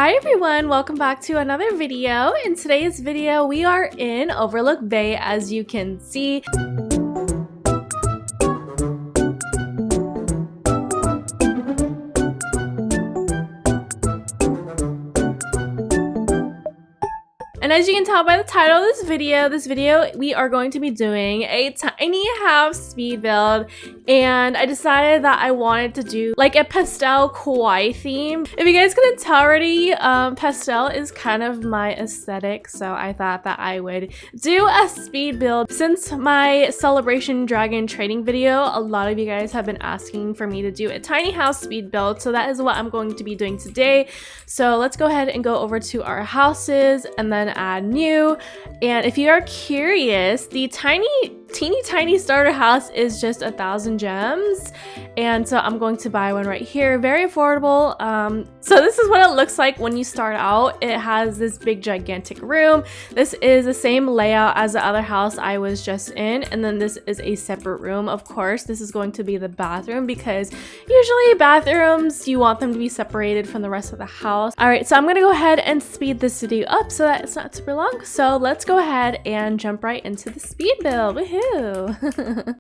Hi everyone, welcome back to another video. In today's video, we are in Overlook Bay, as you can see. And as you can tell by the title of this video, we are going to be doing a tiny house speed build. And I decided that I wanted to do like a Pastel KAWAII theme. If you guys couldn't tell already, pastel is kind of my aesthetic. So I thought that I would do a speed build. Since my Celebration Dragon trading video, a lot of you guys have been asking for me to do a tiny house speed build. So that is what I'm going to be doing today. So let's go ahead and go over to our houses and then add new. And if you are curious, the teeny tiny starter house is just 1,000 gems, and so I'm going to buy one right here. Very affordable. So this is what it looks like when you start out. It has this big gigantic room. This is the same layout as the other house I was just in, and then this is a separate room. Of course, this is going to be the bathroom because usually bathrooms, you want them to be separated from the rest of the house. All right, so I'm gonna go ahead and speed this video up so that it's not super long. So let's go ahead and jump right into the speed build. Woohoo!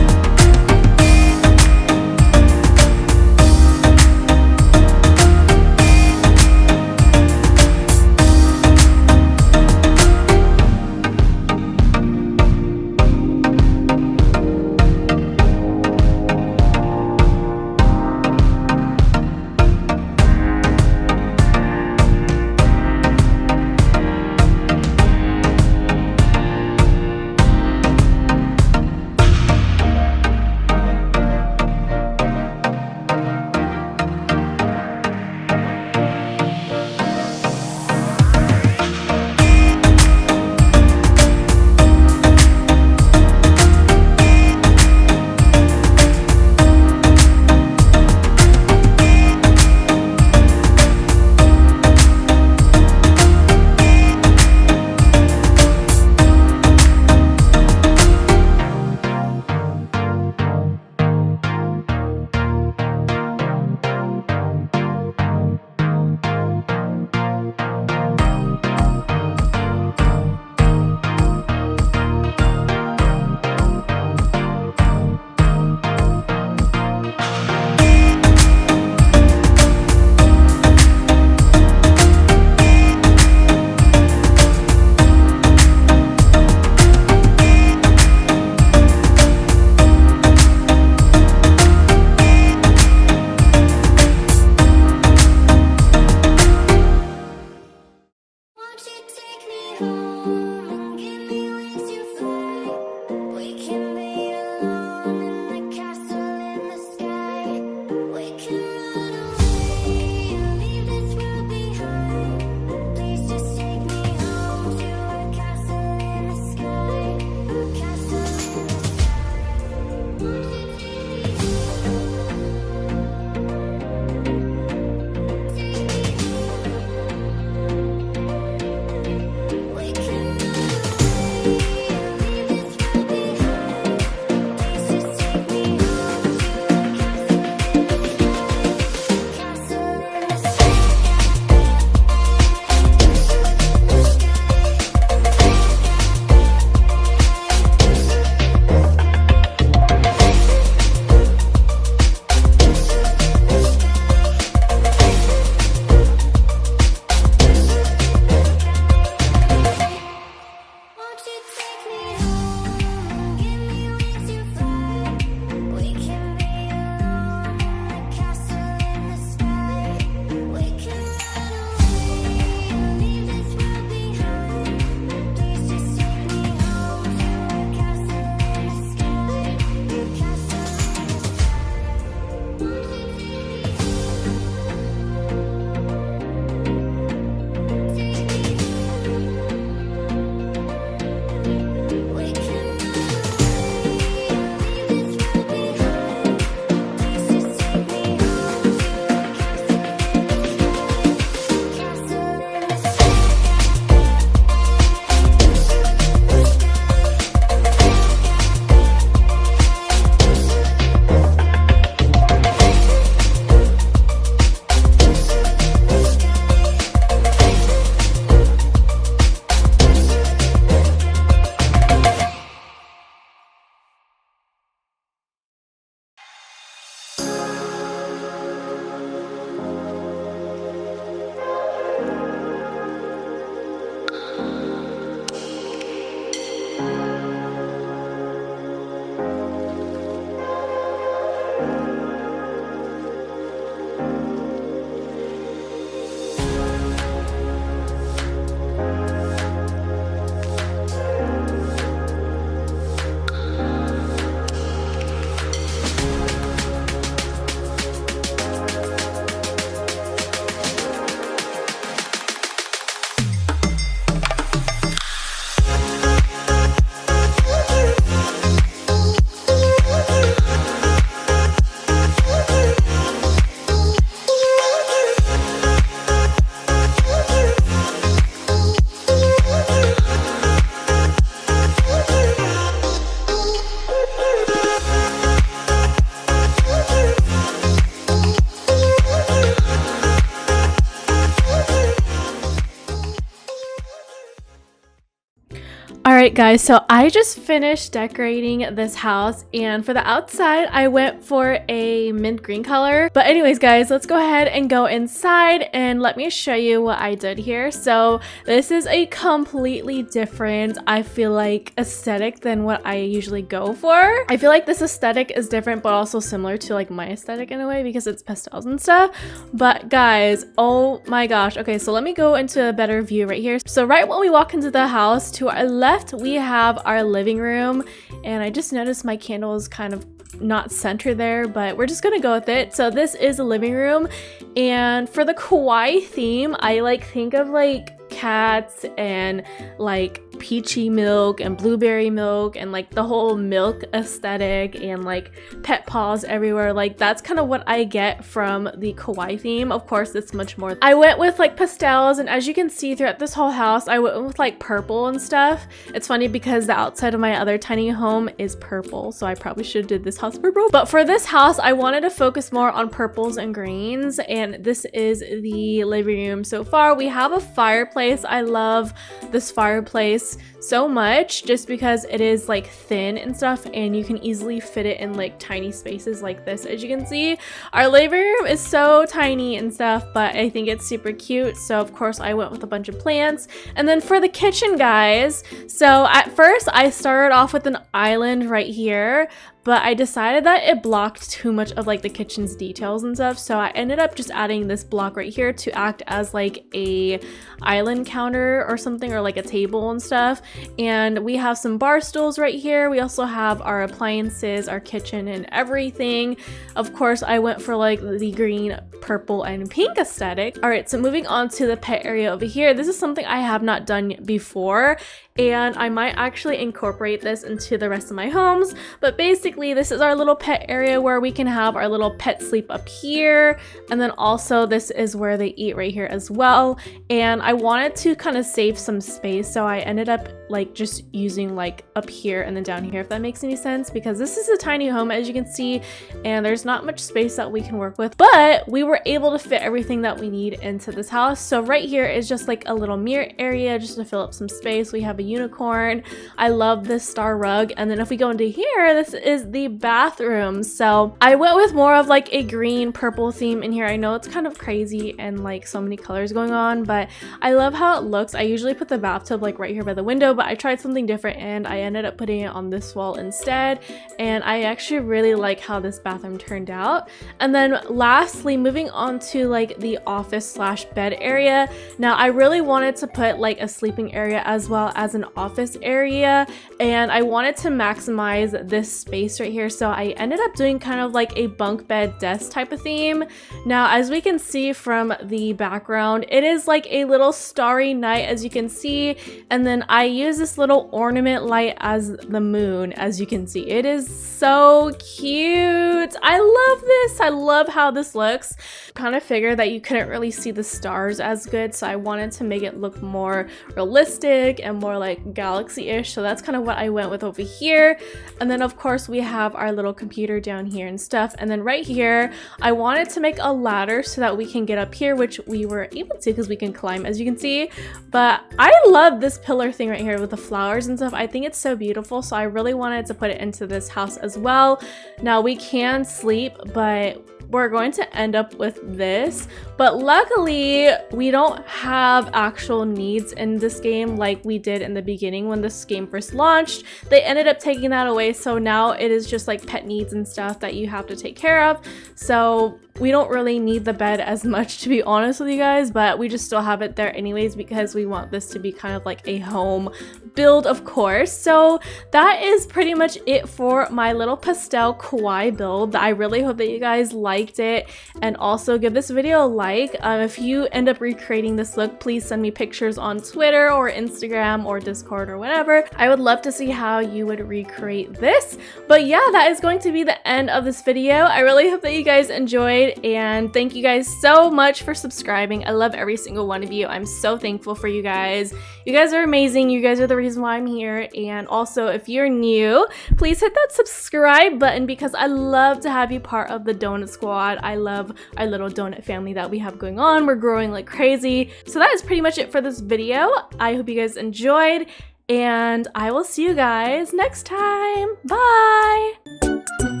Alright guys, so I just finished decorating this house, and for the outside I went for a mint green color. But anyways guys, let's go ahead and go inside and let me show you what I did here. So this is a completely different, I feel like, aesthetic than what I usually go for. I feel like this aesthetic is different but also similar to like my aesthetic in a way because it's pastels and stuff. But guys, oh my gosh. Okay, so let me go into a better view right here. So right when we walk into the house, to our left we have our living room, and I just noticed my candle is kind of not centered there, but we're just gonna go with it. So this is a living room, and for the kawaii theme, I like think of like cats and like peachy milk and blueberry milk and like the whole milk aesthetic and like pet paws everywhere. Like that's kind of what I get from the kawaii theme. Of course, it's much more. I went with like pastels, and as you can see throughout this whole house, I went with like purple and stuff. It's funny because the outside of my other tiny home is purple, so I probably should have did this house purple. But for this house, I wanted to focus more on purples and greens, and this is the living room so far. We have a fireplace. I love this fireplace so much just because it is like thin and stuff, and you can easily fit it in like tiny spaces like this. As you can see, our living room is so tiny and stuff, but I think it's super cute, so of course I went with a bunch of plants. And then for the kitchen guys, so at first I started off with an island right here, but I decided that it blocked too much of like the kitchen's details and stuff, so I ended up just adding this block right here to act as like a island counter or something, or like a table and stuff. And we have some bar stools right here. We also have our appliances, our kitchen, and everything. Of course, I went for like the green, purple, and pink aesthetic. All right, so moving on to the pet area over here. This is something I have not done before, and I might actually incorporate this into the rest of my homes. But basically, this is our little pet area where we can have our little pet sleep up here, and then also this is where they eat right here as well. And I wanted to kind of save some space, so I ended up like just using like up here and then down here, if that makes any sense, because this is a tiny home as you can see, and there's not much space that we can work with, but we were able to fit everything that we need into this house. So right here is just like a little mirror area just to fill up some space. We have a unicorn. I love this star rug. And then if we go into here, this is the bathroom. So I went with more of like a green purple theme in here. I know it's kind of crazy and like so many colors going on, but I love how it looks. I usually put the bathtub like right here by the window, but I tried something different and I ended up putting it on this wall instead, and I actually really like how this bathroom turned out. And then lastly, moving on to like the office slash bed area. Now I really wanted to put like a sleeping area as well as an office area, and I wanted to maximize this space right here, so I ended up doing kind of like a bunk bed desk type of theme. Now as we can see from the background, it is like a little starry night as you can see, and then I use this little ornament light as the moon. As you can see, it is so cute. I love this. I love how this looks. Kind of figured that you couldn't really see the stars as good, so I wanted to make it look more realistic and more like galaxy-ish, so that's kind of what I went with over here. And then of course we have our little computer down here and stuff, and then right here I wanted to make a ladder so that we can get up here, which we were able to because we can climb as you can see. But I love this pillar thing right here with the flowers and stuff. I think it's so beautiful, so I really wanted to put it into this house as well. Now we can sleep, but we're going to end up with this, but luckily we don't have actual needs in this game like we did in the beginning when this game first launched. They ended up taking that away, so now it is just like pet needs and stuff that you have to take care of. So we don't really need the bed as much, to be honest with you guys, but we just still have it there anyways because we want this to be kind of like a home build, of course. So that is pretty much it for my little pastel kawaii build. I really hope that you guys liked it, and also give this video a like. If you end up recreating this look, please send me pictures on Twitter or Instagram or Discord or whatever. I would love to see how you would recreate this. But yeah, that is going to be the end of this video. I really hope that you guys enjoyed, and thank you guys so much for subscribing. I love every single one of you. I'm so thankful for you guys. You guys are amazing. You guys are the reason why I'm here. And also, if you're new, please hit that subscribe button because I love to have you part of the donut squad. I love our little donut family that we have going on. We're growing like crazy. So that is pretty much it for this video. I hope you guys enjoyed, and I will see you guys next time. Bye!